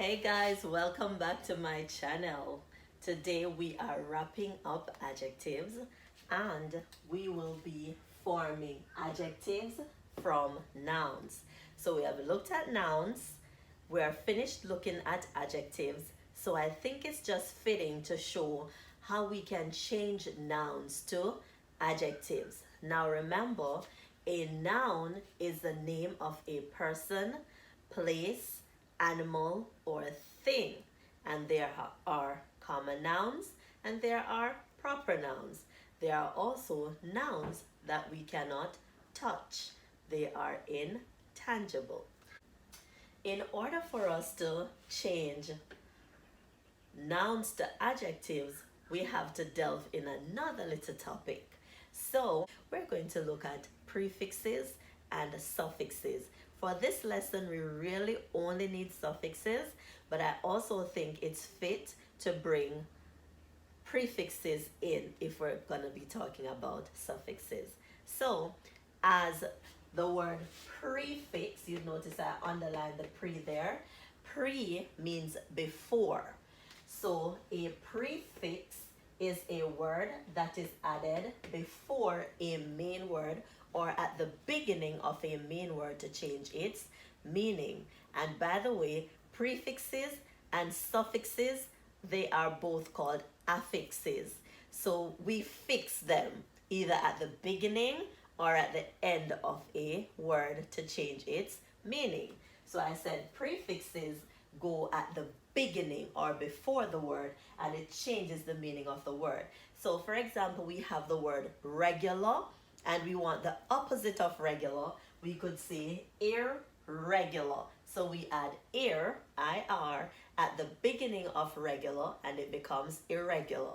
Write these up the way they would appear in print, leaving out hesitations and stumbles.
Hey guys, welcome back to my channel. Today we are wrapping up adjectives and we will be forming adjectives from nouns. So we have looked at nouns, we are finished looking at adjectives. So I think it's just fitting to show how we can change nouns to adjectives. Now remember, a noun is the name of a person, place, animal, or thing. And there are common nouns and there are proper nouns. There are also nouns that we cannot touch. They are intangible. In order for us to change nouns to adjectives, we have to delve in another little topic. So we're going to look at prefixes and suffixes. For this lesson, we really only need suffixes, but I also think it's fit to bring prefixes in if we're going to be talking about suffixes. So as the word prefix, you notice I underlined the pre there. Pre means before. So a prefix is a word that is added before a main word or at the beginning of a main word to change its meaning. And by the way, prefixes and suffixes, they are both called affixes. So we fix them either at the beginning or at the end of a word to change its meaning. So I said prefixes go at the beginning or before the word and it changes the meaning of the word. So for example, we have the word regular and we want the opposite of regular. We could say irregular. So we add ir, I-R, at the beginning of regular and it becomes irregular.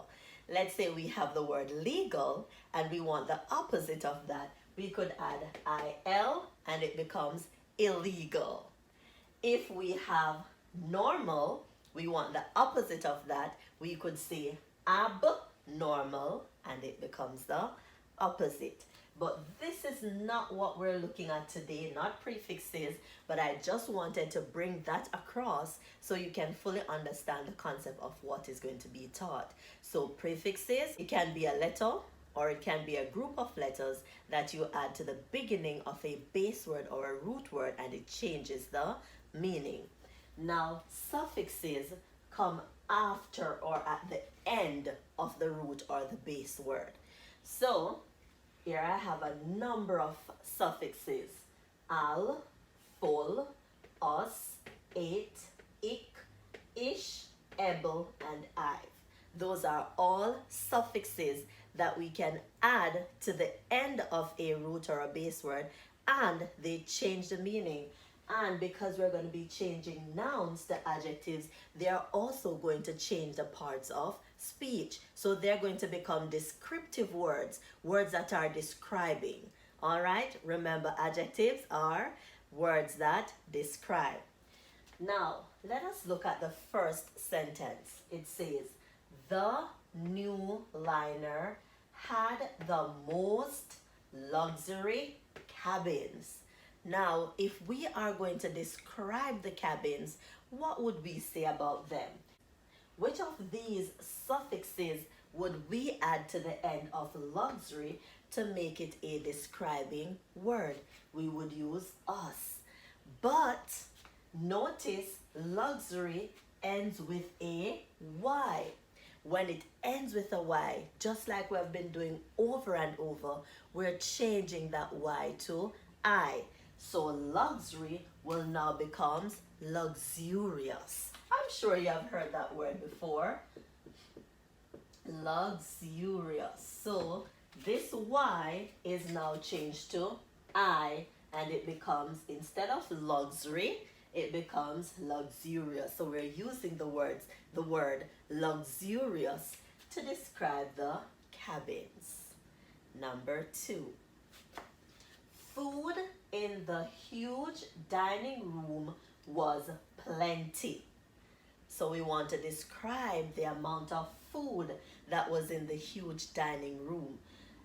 Let's say we have the word legal and we want the opposite of that. We could add I-L and it becomes illegal. If we have normal, we want the opposite of that. We could say abnormal and it becomes the opposite. But this is not what we're looking at today, not prefixes, but I just wanted to bring that across so you can fully understand the concept of what is going to be taught. So prefixes, it can be a letter or it can be a group of letters that you add to the beginning of a base word or a root word and it changes the meaning. Now suffixes come after or at the end of the root or the base word. So here I have a number of suffixes. Al, full, us, it, ik, ish, able, and I've. Those are all suffixes that we can add to the end of a root or a base word and they change the meaning. And because we're going to be changing nouns to adjectives, they are also going to change the parts of speech. So they're going to become descriptive words, words that are describing. All right, remember adjectives are words that describe. Now, let us look at the first sentence. It says, the new liner had the most luxury cabins. Now, if we are going to describe the cabins, what would we say about them? Which of these suffixes would we add to the end of luxury to make it a describing word? We would use us. But notice luxury ends with a Y. When it ends with a Y, just like we've been doing over and over, we're changing that Y to I. So luxury will now become luxurious. I'm sure you have heard that word before. Luxurious. So this Y is now changed to I and it becomes, instead of luxury, it becomes luxurious. So we're using the word luxurious to describe the cabins. Number 2. Food in the huge dining room was plenty. So we want to describe the amount of food that was in the huge dining room.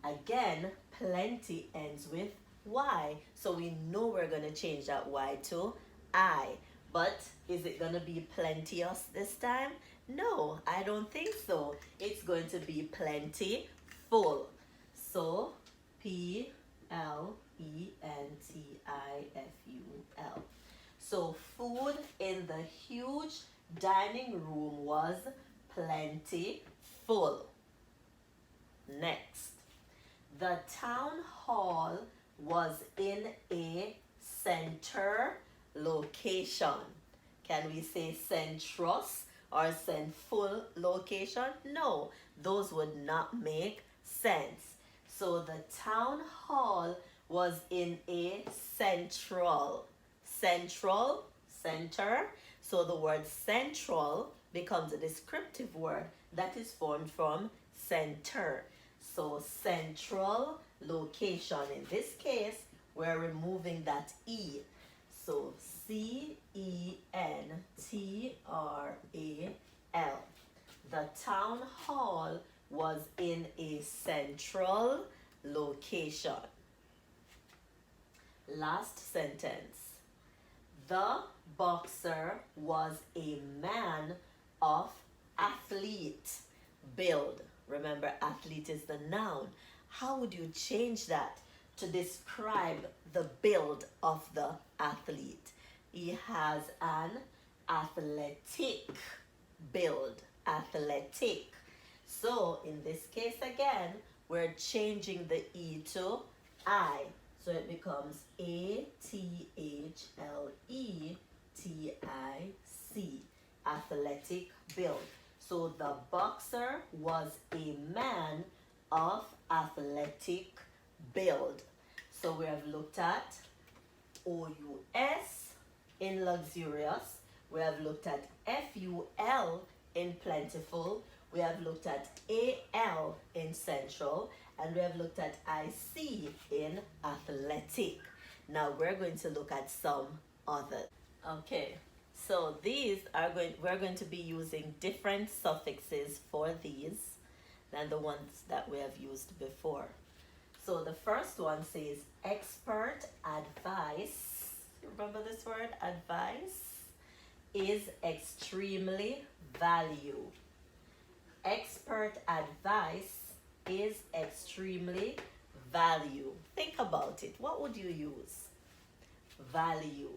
Again, plenty ends with Y. So we know we're going to change that Y to I. But is it going to be plenteous this time? No, I don't think so. It's going to be plenty full. So Plentiful. So food in the huge dining room was plenty full. Next, the town hall was in a center location. Can we say centrous or centful location? No, those would not make sense. So the town hall was in a center. So the word central becomes a descriptive word that is formed from center. So central location. In this case, we're removing that E. So Central. The town hall was in a central location. Last sentence. The boxer was a man of athlete build. Remember, athlete is the noun. How would you change that to describe the build of the athlete? He has an athletic build. Athletic. So in this case again, we're changing the E to I. So it becomes ATHLETIC. Athletic build. So the boxer was a man of athletic build. So we have looked at OUS in luxurious. We have looked at FUL in plentiful. We have looked at AL in central. And we have looked at IC in athletic. Now we're going to look at some others. Okay. So we're going to be using different suffixes for these than the ones that we have used before. So the first one says expert advice. Remember this word, advice, is extremely value. Expert advice is extremely value. Think about it. What would you use? Value.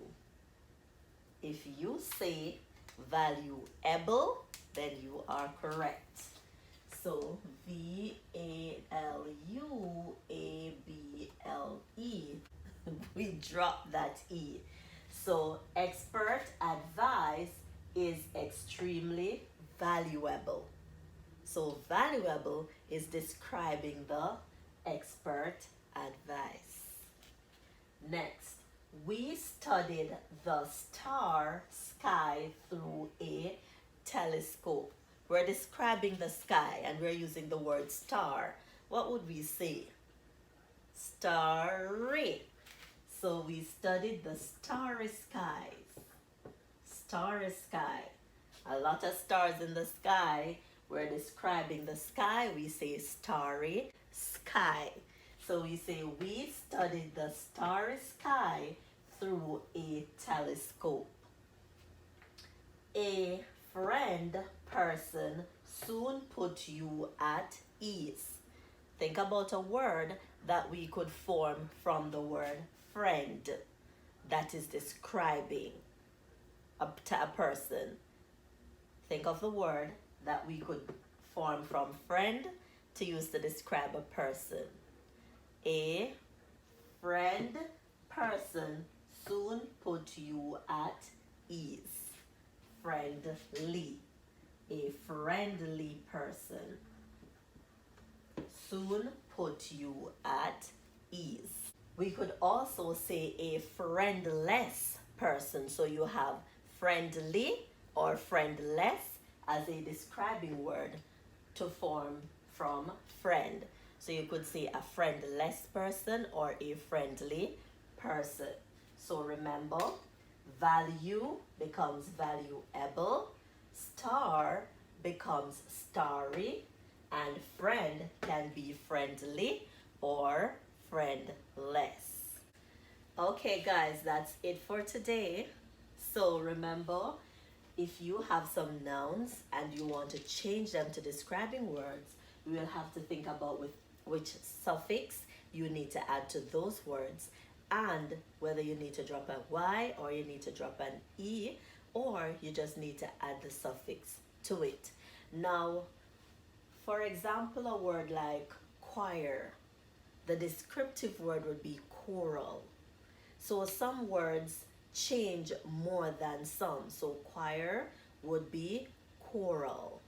If you say valuable, then you are correct. So VALUABLE. We drop that E. So expert advice is extremely valuable. So valuable is describing the expert advice. Next, we studied the sky through a telescope. We're describing the sky and we're using the word star. What would we say? Starry. So we studied the starry skies. Starry sky. A lot of stars in the sky. We're describing the sky. We say starry sky. So we say we studied the starry sky through a telescope. A friend person soon put you at ease. Think about a word that we could form from the word friend that is describing a person. Think of the word that we could form from friend to use to describe a person. A friend person soon put you at ease. Friendly. A friendly person soon put you at ease. We could also say a friendless person. So you have friendly or friendless as a describing word to form from friend. So you could say a friendless person or a friendly person. So remember, value becomes valuable, star becomes starry, and friend can be friendly or friendless. Okay guys, that's it for today. So remember, if you have some nouns and you want to change them to describing words, you will have to think about which suffix you need to add to those words, and whether you need to drop a Y or you need to drop an E, or you just need to add the suffix to it. Now, for example, a word like choir, the descriptive word would be choral. So some words change more than some. So choir would be choral.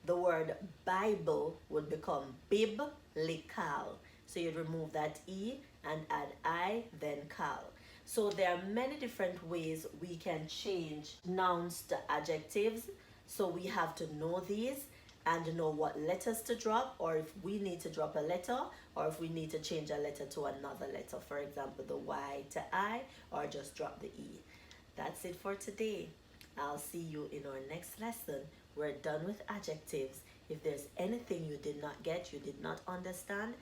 The word Bible would become biblical. So you'd remove that E and add I, then cal. So there are many different ways we can change nouns to adjectives. So we have to know these and know what letters to drop, or if we need to drop a letter, or if we need to change a letter to another letter. For example, the Y to I, or just drop the E. That's it for today. I'll see you in our next lesson. We're done with adjectives. If there's anything you did not get, you did not understand,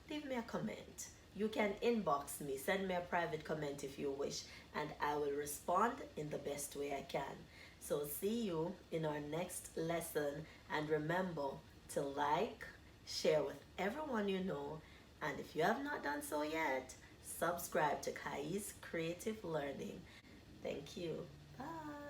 leave me a comment. You can inbox me, send me a private comment if you wish, and I will respond in the best way I can. So see you in our next lesson, and remember to like, share with everyone you know, and if you have not done so yet, subscribe to KAYIE'S Creative Learning. Thank you. Bye.